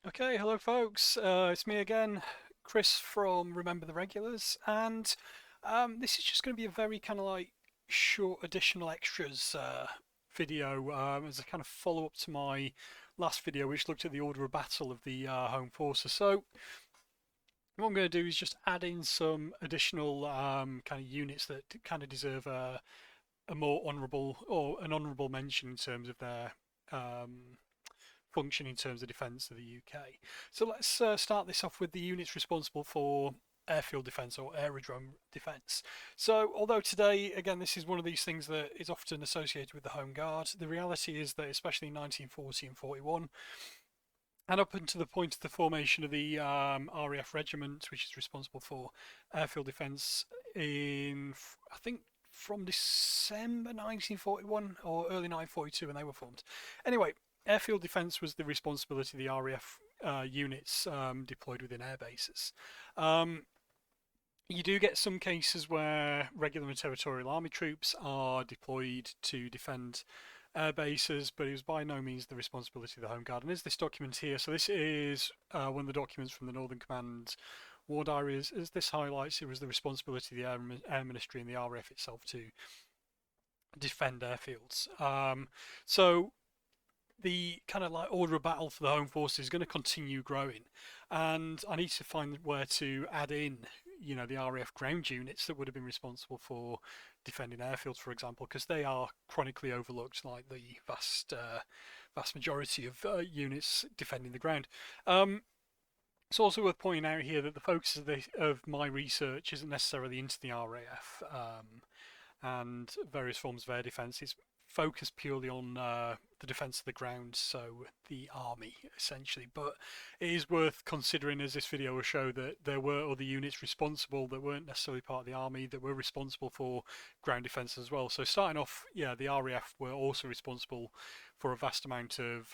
Okay, hello folks. It's me again, Chris from Remember the Regulars, and this is just going to be a very kind of like short additional extras video as a kind of follow up to my last video, which looked at the order of battle of the Home Forces. So what I'm going to do is just add in some additional kind of units that kind of deserve a more honourable or an honourable mention in terms of their um, function in terms of defence of the UK. So let's start this off with the units responsible for airfield defence or aerodrome defence. So although today, again, this is one of these things that is often associated with the Home Guard, the reality is that especially in 1940 and 41, and up until the point of the formation of the RAF regiment, which is responsible for airfield defence in, I think, from December 1941 or early 1942 when they were formed. Anyway, airfield defence was the responsibility of the RAF units deployed within air bases. Um, you do get some cases where regular and territorial army troops are deployed to defend air bases, but it was by no means the responsibility of the Home Guard. And there's this document here. So this is one of the documents from the Northern Command War Diary. As this highlights, it was the responsibility of the Air Ministry and the RAF itself to defend airfields. So the kind of like order of battle for the Home Forces is going to continue growing, and I need to find where to add in, the RAF ground units that would have been responsible for defending airfields, for example, because they are chronically overlooked, like the vast majority of units defending the ground. It's also worth pointing out here that the focus of my research isn't necessarily into the RAF and various forms of air defence. It's focused purely on the defence of the ground, so the army essentially. But it is worth considering, as this video will show, that there were other units responsible that weren't necessarily part of the army that were responsible for ground defence as well. So starting off, yeah, the RAF were also responsible for a vast amount of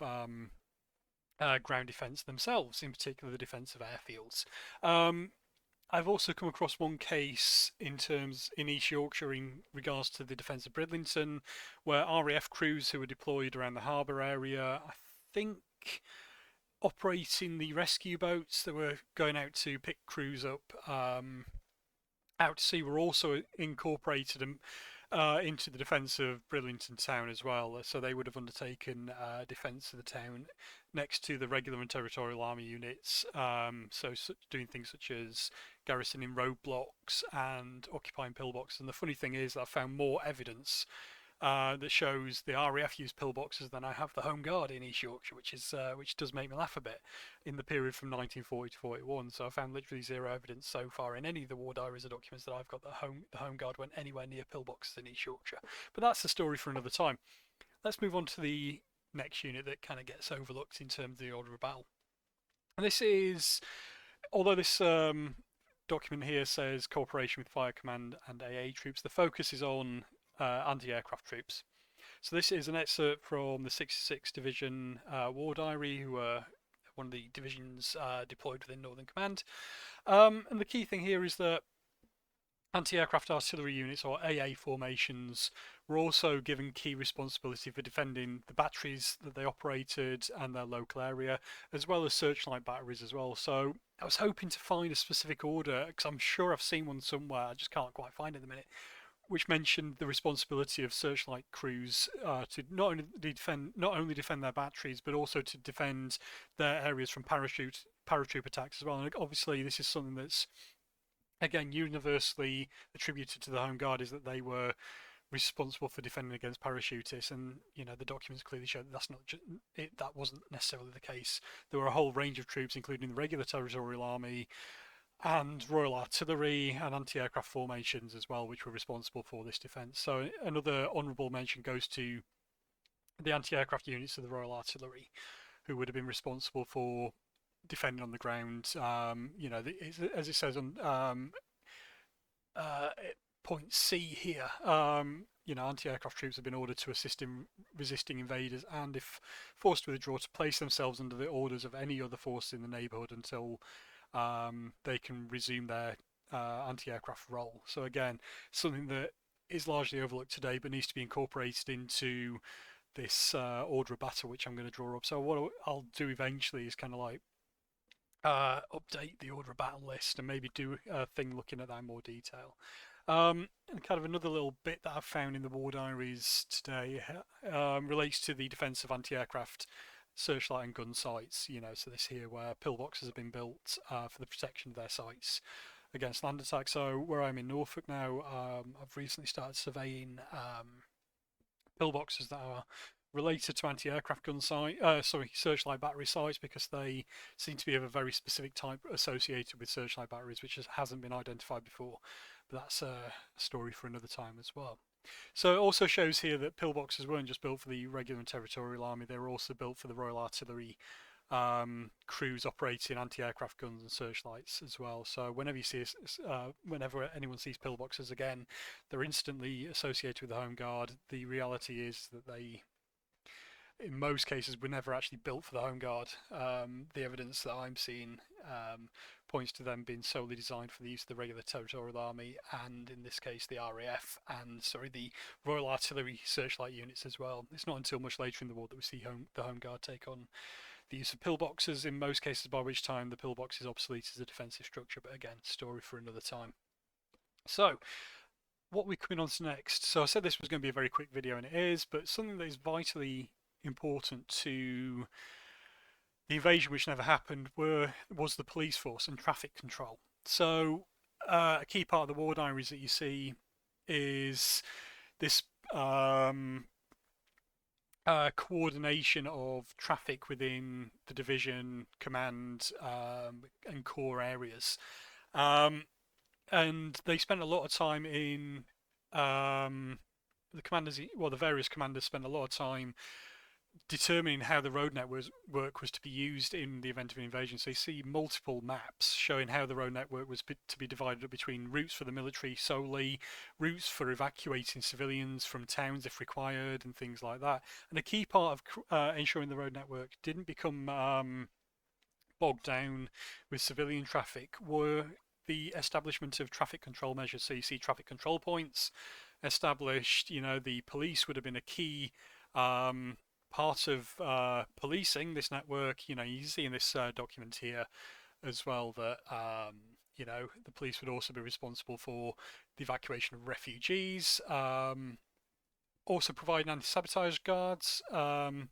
ground defence themselves, in particular the defence of airfields. I've also come across one case in East Yorkshire in regards to the defence of Bridlington, where RAF crews who were deployed around the harbour area, I think operating the rescue boats that were going out to pick crews up out to sea, were also incorporated into the defence of Bridlington town as well. So they would have undertaken defence of the town next to the regular and territorial army units. So doing things such as garrisoning roadblocks and occupying pillboxes. And the funny thing is that I found more evidence that shows the RAF used pillboxes than I have the Home Guard in East Yorkshire, which does make me laugh a bit in the period from 1940 to 41. So I found literally zero evidence so far in any of the war diaries or documents that I've got that the Home Guard went anywhere near pillboxes in East Yorkshire. But that's the story for another time. Let's move on to the next unit that kind of gets overlooked in terms of the order of battle. And this is, although this document here says cooperation with Fire Command and AA troops, the focus is on anti-aircraft troops. So this is an excerpt from the 66th Division War Diary, who were one of the divisions deployed within Northern Command. And the key thing here is that anti-aircraft artillery units, or AA formations, were also given key responsibility for defending the batteries that they operated and their local area, as well as searchlight batteries as well. So I was hoping to find a specific order, because I'm sure I've seen one somewhere, I just can't quite find it at the minute, which mentioned the responsibility of searchlight crews to not only defend their batteries, but also to defend their areas from paratroop attacks as well. And obviously, this is something that's again universally attributed to the Home Guard, is that they were responsible for defending against parachutists, and the documents clearly show that that wasn't necessarily the case. There were a whole range of troops, including the regular territorial army and Royal Artillery and anti-aircraft formations as well, which were responsible for this defence. So another honourable mention goes to the anti-aircraft units of the Royal Artillery, who would have been responsible for defending on the ground. As it says on point C here, anti-aircraft troops have been ordered to assist in resisting invaders, and if forced to withdraw, to place themselves under the orders of any other force in the neighbourhood until they can resume their anti-aircraft role. So again, something that is largely overlooked today, but needs to be incorporated into this order of battle, which I'm going to draw up. So what I'll do eventually is kind of like update the order of battle list and maybe do a thing looking at that in more detail. And kind of another little bit that I've found in the war diaries today relates to the defence of anti-aircraft searchlight and gun sites. So this here where pillboxes have been built for the protection of their sites against land attack. So where I'm in Norfolk now, I've recently started surveying pillboxes that are related to anti-aircraft gun searchlight battery sites, because they seem to be of a very specific type associated with searchlight batteries, which hasn't been identified before. But that's a story for another time as well. So it also shows here that pillboxes weren't just built for the regular and territorial army; they were also built for the Royal Artillery crews operating anti-aircraft guns and searchlights as well. So whenever you see, whenever anyone sees pillboxes again, they're instantly associated with the Home Guard. The reality is that they, in most cases, were never actually built for the Home Guard. The evidence that I'm seeing points to them being solely designed for the use of the regular territorial army, and in this case the RAF and the Royal Artillery searchlight units as well. It's not until much later in the war that we see the Home Guard take on the use of pillboxes in most cases, by which time the pillbox is obsolete as a defensive structure, but again, story for another time. So, what we're coming on to next. So I said this was going to be a very quick video, and it is, but something that is vitally important to the invasion which never happened was the police force and traffic control. So a key part of the war diaries that you see is this coordination of traffic within the division, command, and core areas. And they spent a lot of time in the commanders, well, the various commanders spent a lot of time determining how the road network was to be used in the event of an invasion. So you see multiple maps showing how the road network was to be divided up between routes for the military solely, routes for evacuating civilians from towns if required, and things like that. And a key part of ensuring the road network didn't become bogged down with civilian traffic were the establishment of traffic control measures. So you see traffic control points established. The police would have been a key part of policing this network. You see in this document here as well that the police would also be responsible for the evacuation of refugees, also providing anti-sabotage guards on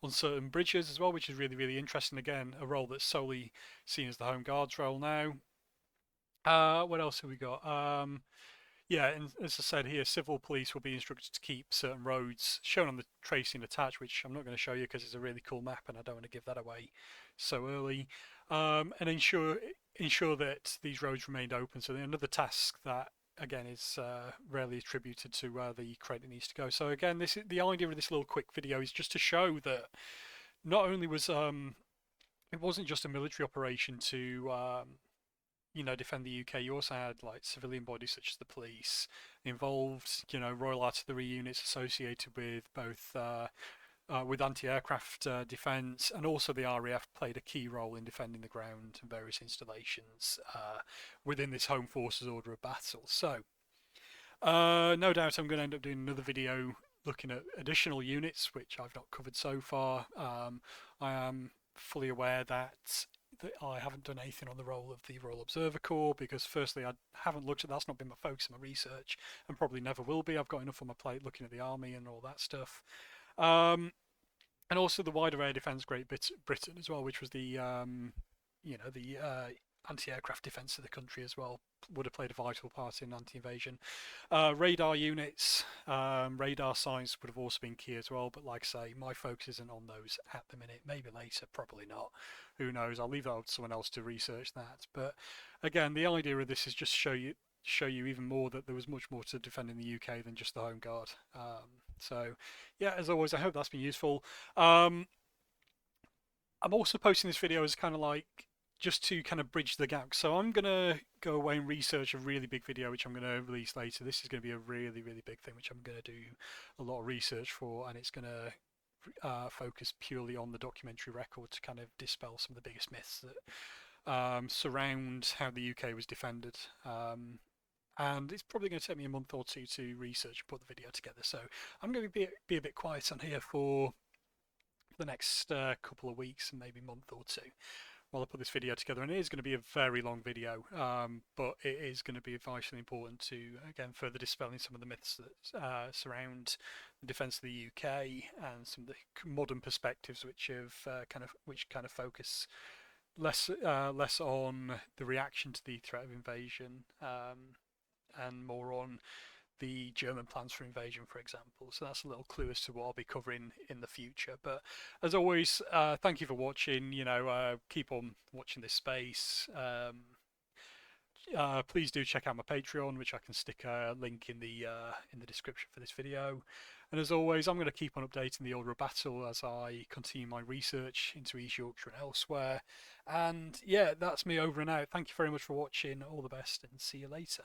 certain bridges as well, which is really, really interesting. Again, a role that's solely seen as the Home Guard's role now. What else have we got? Yeah, and as I said here, civil police will be instructed to keep certain roads shown on the tracing attached, which I'm not going to show you because it's a really cool map and I don't want to give that away so early. And ensure that these roads remained open. So another task that, again, is rarely attributed to the credit needs to go. So again, the idea of this little quick video is just to show that not only was it wasn't just a military operation to defend the UK. You also had civilian bodies such as the police involved. Royal Artillery units associated with both with anti-aircraft defence, and also the RAF played a key role in defending the ground and various installations within this Home Forces order of battle. So, no doubt I'm going to end up doing another video looking at additional units which I've not covered so far. I am fully aware that I haven't done anything on the role of the Royal Observer Corps, because firstly I haven't looked at that's not been my focus in my research, and probably never will be. I've got enough on my plate looking at the army and all that stuff, and also the wider air defence Great Britain as well, which was the anti-aircraft defence of the country as well, would have played a vital part in anti-invasion. Radar units, radar science would have also been key as well, but like I say, my focus isn't on those at the minute. Maybe later, probably not. Who knows? I'll leave that up to someone else to research that. But again, the idea of this is just show you even more that there was much more to defending the UK than just the Home Guard. So yeah, as always, I hope that's been useful. I'm also posting this video as kind of just to kind of bridge the gap. So I'm going to go away and research a really big video, which I'm going to release later. This is going to be a really, really big thing, which I'm going to do a lot of research for, and it's going to focus purely on the documentary record to kind of dispel some of the biggest myths that surround how the UK was defended. And it's probably going to take me a month or two to research and put the video together. So I'm going to be a bit quiet on here for the next couple of weeks and maybe month or two. while I put this video together, and it is going to be a very long video, but it is going to be vitally important to, again, further dispelling some of the myths that surround the defence of the UK and some of the modern perspectives which have kind of focus less on the reaction to the threat of invasion, and more on the German plans for invasion, for example. So that's a little clue as to what I'll be covering in the future. But as always, thank you for watching. Keep on watching this space. Please do check out my Patreon, which I can stick a link in the description for this video. And as always, I'm going to keep on updating the Order of Battle as I continue my research into East Yorkshire and elsewhere. And yeah, that's me over and out. Thank you very much for watching. All the best, and see you later.